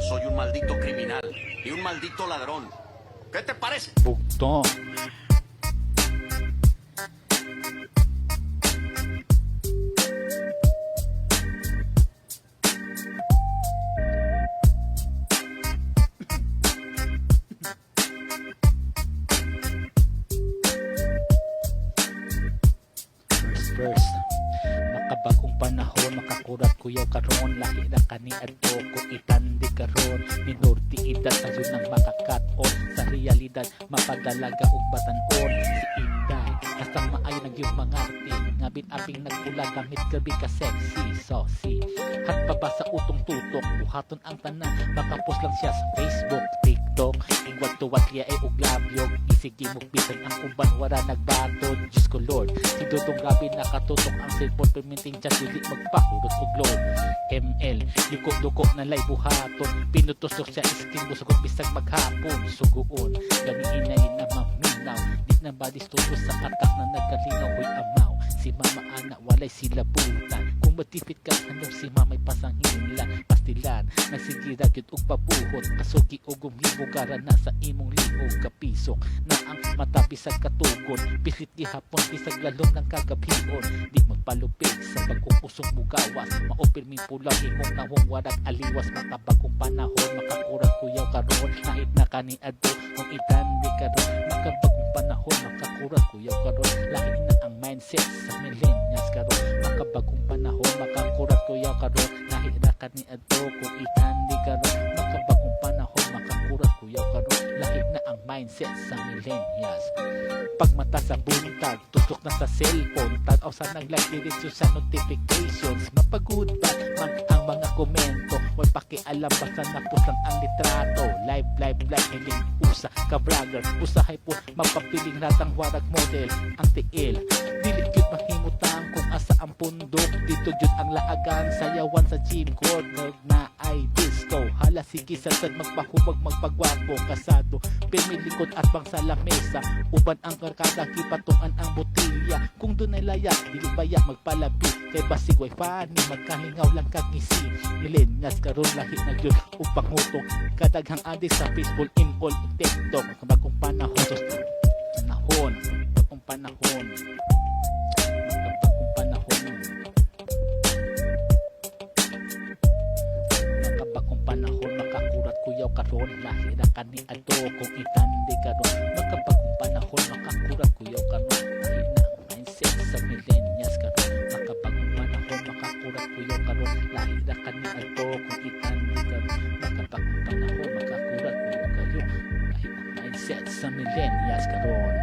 soy un maldito criminal y un maldito ladrón. ¿Qué te parece? Bugtong. First, makabagong panahon, makakurat kuyaw karon, lahi na kani adto ko itandi karon, minority edad sayo nang makakaton, sa realidad mapadalaga og batanon, si Inday hasta maayo nag yung mga arte, ngabit abing nagpula gamit gabi ka sexy, saucy, hat pa ba sa utong tutok, buhaton ang tanan, makapos lang siya sa Facebook, TikTok, ingwag tuwat liya ay og labyog, isigi mo bisan ang uban wala nagbatod, Diyos ko Lord, si Dudong grabe nakatutok ang cellphone permitting chat dili magpahurot og load, ML, liko-duko na lay buhaton, pinutusok siya iskin busugot bisag maghapon, suguon, ganiin na rin na maminaw, di na ba distutos sa atak na nagkalinaw, hoy amaw, si mama anak walay sila butan, kung matipit ka anong si mamay pasangin lang, pastilan, nagsigira gyud og pabuhot, kasugi og gumhibugaran na sa imong liog kapisok, na ang mata bisag katugon, pisit gihapon bisag lalom ng kagabhion, di magpalupig sa bagong usong mugawas, maopirming pulang imong nawong warag aliwas, makabagong panahon, makakurang kuyaw karon, kahit na kaniadto, kung itandi karon, makabagong panahon, makakurang kuyaw karon, lahi na ang mindset sa millennials karon, makabagong panahon, makakurang kuyaw karon, lahi na kaniadto, kung itandi karon, makabagong panahon, makakurang kuyaw karon, lahi na ang mindset sa millennials. Pagmata sa buntag, tusok na sa cellphone, tag-aw sa nag-like diretso sa notifications, mapagod ba man ang mga komento, wal pakialam basta napos lang ang litrato, live, hiling usa ka vlogger, usahay po mapapiling ratang warag model, ang tiil, dilit yun mahimutang kung asa ang pundok, dito yun ang laagan, sayawan sa gym corner na ay disco, hala sige sa sad magpahubag magpagwapo, kasado, pimilikod at bang sa lamesa, uban ang karkada, kipatungan ang botilya, kung doon ay layak, dili bayak magpalabi, kay basig way fani, magkahingaw lang kagisi, millennials karon lahi na yun, upang hutong, kadaghang adik sa Facebook, in all, TikTok, bagong panahon, bagong panahon, bagong panahon, makabagong panahon, makakurat kuyaw karon, lahi na kani ato, kung itandi karon, makabagong panahon, makakurat kuyaw karon, lahi na ang mindset sa millennials karon, makabagong panahon, makakurat kuyaw karon, lahi na kani ato, kung itandi karon, makabagong panahon, makakurat kuyaw karon, lahi na ang mindset sa millennials karon.